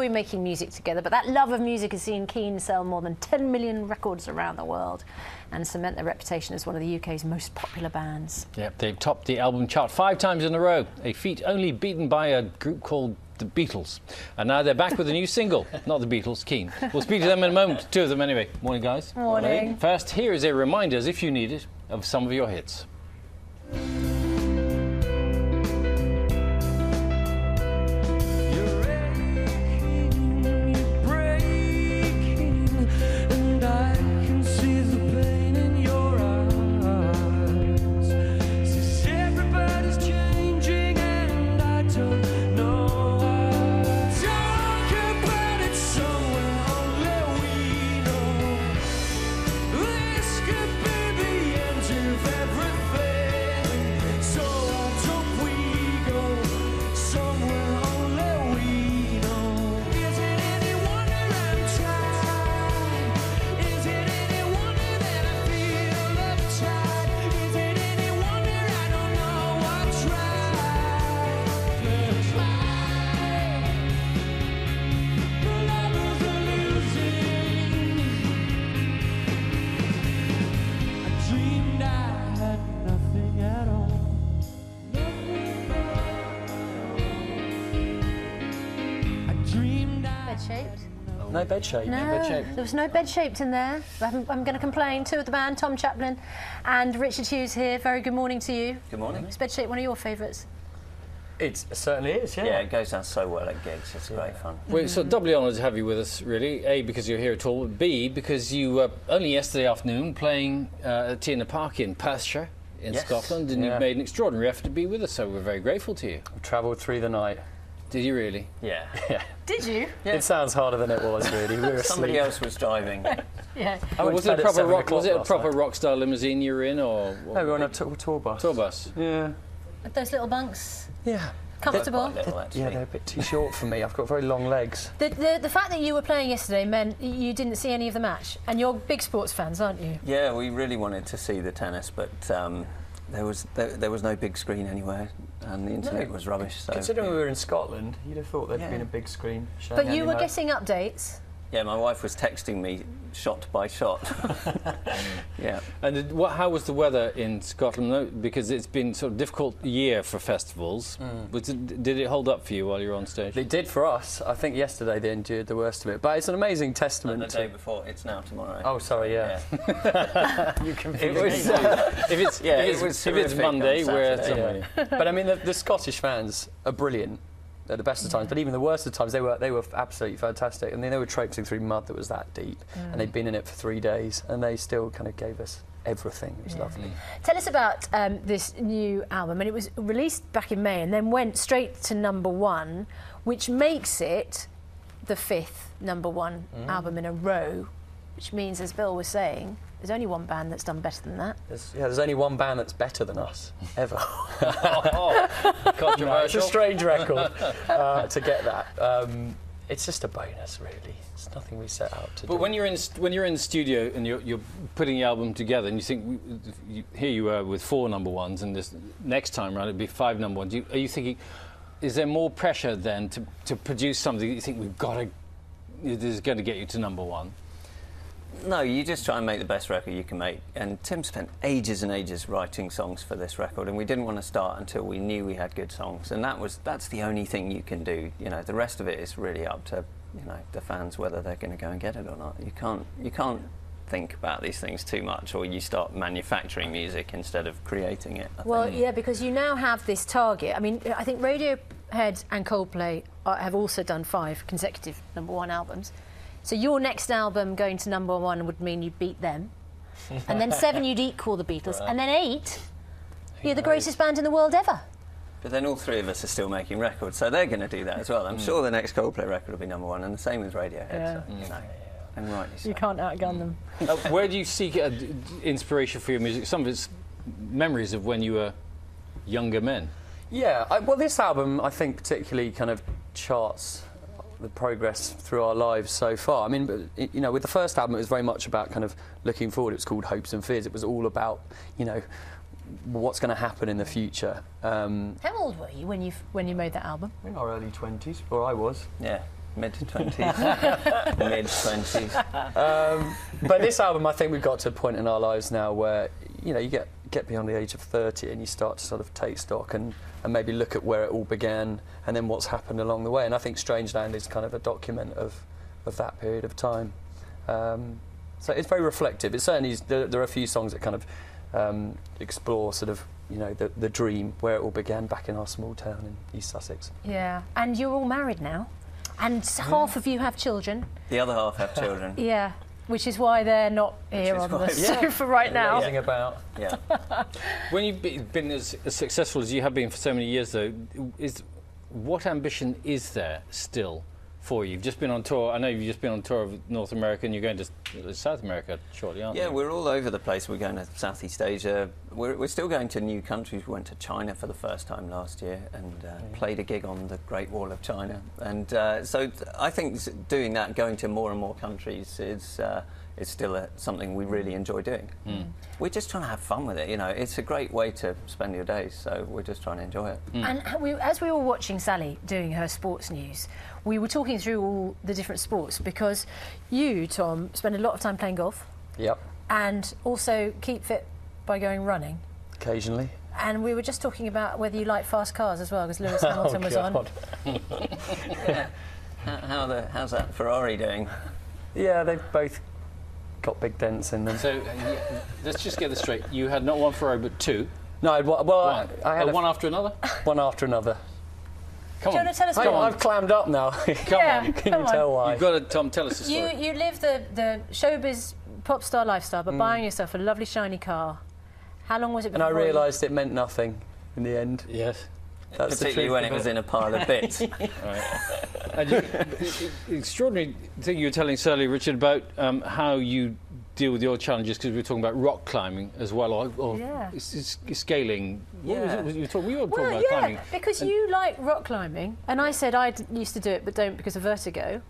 enjoy making music together, but that love of music has seen Keane sell more than 10 million records around the world and cement their reputation as one of the UK's most popular bands. Yep, they've topped the album chart 5 times in a row, a feat only beaten by a group called the Beatles. And now they're back with a new single. Not the Beatles, Keane. We'll speak to them in a moment. 2 of them anyway. Morning, guys. Morning. First, here is a reminder, as if you need it, of some of your hits. No bed shape. No, there was no bed shaped in there. I'm going to complain. 2 of the band, Tom Chaplin and Richard Hughes here. Very good morning to you. Good morning. Is bed shape one of your favourites? It certainly is, yeah. Yeah, it goes down so well at gigs. It's great fun. We're so doubly honoured to have you with us, really. A, because you're here at all. B, because you were only yesterday afternoon playing at Tina Park in Perthshire in Scotland, and you've made an extraordinary effort to be with us, so we're very grateful to you. We travelled through the night. Did you really? Yeah. Did you? Yeah. It sounds harder than it was, really. We were Somebody else was driving. Yeah. Was it a proper rock star limousine you were in, or? No, we were on a tour bus. Tour bus. Yeah. With those little bunks. Yeah. Comfortable. Yeah, they're a bit too short for me. I've got very long legs. The fact that you were playing yesterday meant you didn't see any of the match, and you're big sports fans, aren't you? Yeah, we really wanted to see the tennis, but there was no big screen anywhere, and the internet was rubbish. So considering we were in Scotland, you'd have thought there'd been a big screen showing. But you were getting updates. Yeah, my wife was texting me shot by shot. Yeah. And how was the weather in Scotland? No, because it's been sort of difficult year for festivals. Did it hold up for you while you were on stage? It did for us. I think yesterday they endured the worst of it. But it's an amazing testament the day before, it's now tomorrow. Oh, sorry, yeah. You confused me. If it's Monday, we're somewhere. But I mean, the Scottish fans are brilliant. At the best of times, but even the worst of times, they were absolutely fantastic. And they were traipsing through mud that was that deep, and they'd been in it for 3 days, and they still kind of gave us everything. It was lovely. Tell us about this new album. And it was released back in May, and then went straight to #1, which makes it the 5th #1 album in a row. Which means, as Bill was saying, there's only one band that's done better than that. There's only one band that's better than us, ever. Controversial. It's a strange record to get that. It's just a bonus, really. It's nothing we set out to do. But when you're in the studio and you're putting the album together, and you think here you are with 4 #1s, and this next time round it'd be 5 #1s. Are you thinking, is there more pressure then to produce something that you think is going to get you to #1? No, you just try and make the best record you can make. And Tim spent ages and ages writing songs for this record, and we didn't want to start until we knew we had good songs. And that's the only thing you can do. You know, the rest of it is really up to the fans whether they're going to go and get it or not. You can't think about these things too much, or you start manufacturing music instead of creating it. Well, yeah, because you now have this target. I mean, I think Radiohead and Coldplay have also done 5 consecutive #1 albums. So your next album going to #1 would mean you beat them. And then 7, you'd equal the Beatles. Right. And then 8, you're the greatest band in the world ever. But then all 3 of us are still making records, so they're going to do that as well. I'm sure the next Coldplay record will be #1, and the same with Radiohead. Yeah. So, and rightly so. You can't outgun them. Where do you seek inspiration for your music? Some of it's memories of when you were younger men. Yeah, well, this album, I think, particularly kind of charts the progress through our lives so far. I mean, with the first album, it was very much about kind of looking forward. It was called Hopes and Fears. It was all about, what's going to happen in the future. How old were you when you made that album? In our early 20s, or I was. Yeah. mid-20s. Mid-20s. But this album, I think we've got to a point in our lives now where, you know, you get beyond the age of 30 and you start to sort of take stock and maybe look at where it all began and then what's happened along the way. And I think Strangeland is kind of a document of that period of time. So it's very reflective. It certainly is, there are a few songs that kind of explore sort of, you know, the dream, where it all began back in our small town in East Sussex. Yeah, and you're all married now, and half of you have children. The other half have children. Yeah, which is why they're not here on the sofa right now. Amazing about. Yeah. When you've been as successful as you have been for so many years, though, what ambition is there still for you? You've just been on tour. I know you've just been on tour of North America, and you're going to South America shortly, aren't you? Yeah, we're all over the place. We're going to Southeast Asia. We're still going to new countries. We went to China for the first time last year and played a gig on the Great Wall of China. And so I think doing that, going to more and more countries, is still something we really enjoy doing. We're just trying to have fun with it, you know. It's a great way to spend your days, so we're just trying to enjoy it. And as we were watching Sally doing her sports news, we were talking through all the different sports, because you, Tom, spend a lot of time playing golf. Yep. And also keep fit by going running. Occasionally. And we were just talking about whether you like fast cars as well, because Lewis Hamilton was on. Yeah. How's that Ferrari doing? Yeah, they've both got big dents in them. So let's just get this straight. You had not one Ferrari, but two. No, well, I had one after another? One after another. Come Do you on. want to tell us I've clammed up now. Come on. Can you tell why? You've got to, Tom, tell us the story. You live the showbiz pop star lifestyle, but buying yourself a lovely shiny car. How long was it before? And I realised it meant nothing in the end. Yes. That's particularly when it was in a pile of bits. Right. And extraordinary thing you were telling us earlier, Richard, about how you deal with your challenges, because we were talking about rock climbing as well, or scaling. What was it? We were talking about climbing. Because you like rock climbing, and I said I used to do it, but don't because of vertigo.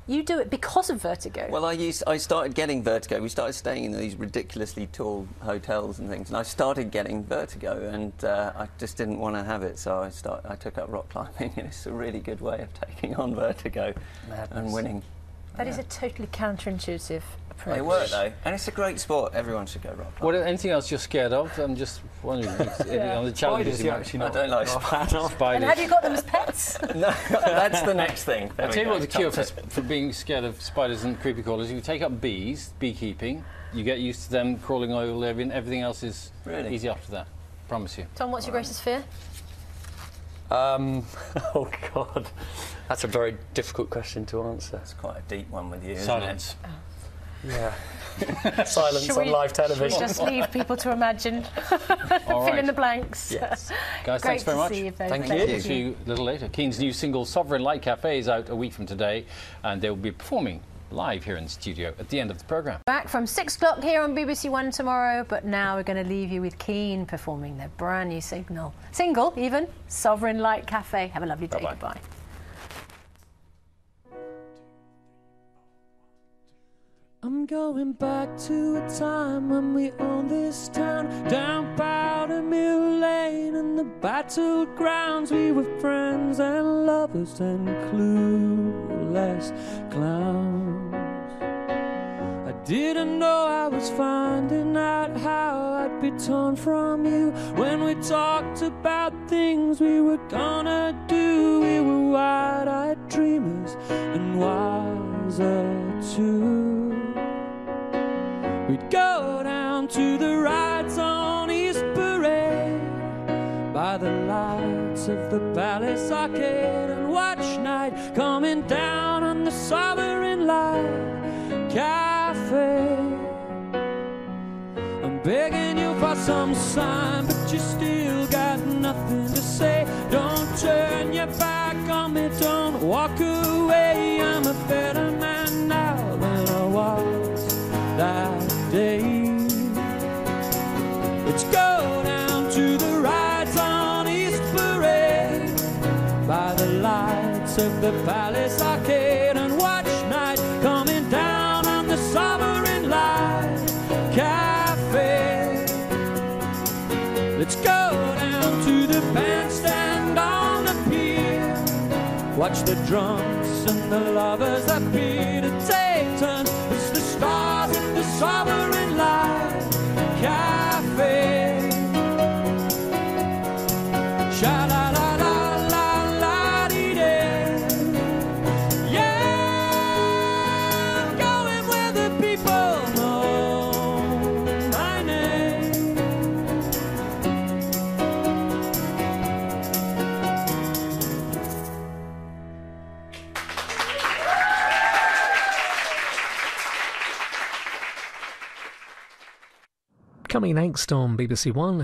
You do it because of vertigo. Well, I started getting vertigo. We started staying in these ridiculously tall hotels and things, and I started getting vertigo, and I just didn't want to have it, so I took up rock climbing, and it's a really good way of taking on vertigo and winning. That is a totally counterintuitive approach. They work, though, and it's a great sport. Everyone should go rock climbing. Anything else you're scared of? I'm just wondering. On the challenges you actually I don't like spiders. And have you got them as pets? No, that's the next thing. I'll tell you what the cure for being scared of spiders and creepy crawlers. You take up bees, beekeeping, you get used to them crawling over everything else is easy after that. Promise you. Tom, what's your greatest fear? Oh God, that's a very difficult question to answer. It's quite a deep one with you. Silence. Isn't it? Yeah. Silence on live television. Should we just leave people to imagine? Fill in the blanks. Yes. Guys, thanks very much. See you both. Thank you. See you a little later. Keane's new single Sovereign Light Cafe is out a week from today, and they will be performing live here in the studio at the end of the programme. Back from 6 o'clock here on BBC One tomorrow, but now we're going to leave you with Keane performing their brand new single, Sovereign Light Cafe. Have a lovely day. Bye-bye. Goodbye. I'm going back to a time when we owned this town, down Powder Mill Lane and the battlegrounds. We were friends and lovers and clueless clowns. I didn't know I was finding out how I'd be torn from you when we talked about things we were gonna do. We were wide-eyed dreamers and wiser too. We'd go down to the rides on East Parade by the lights of the Palace Arcade and watch night coming down on the Sovereign Light Cafe. I'm begging you for some sign, but you still got nothing to say. Don't turn your back on me, don't walk away. I'm a better man now than I was that day. Let's go down to the rides on East Parade by the lights of the Palace Arcade and watch night coming down on the Sovereign Light Cafe. Let's go down to the bandstand on the pier, watch the drunks and the lovers that beat to take turns. It's the stars in the sovereign light cafe. Sha la la la la la dee day. Yeah, I'm going where the people know my name. Coming next on BBC One,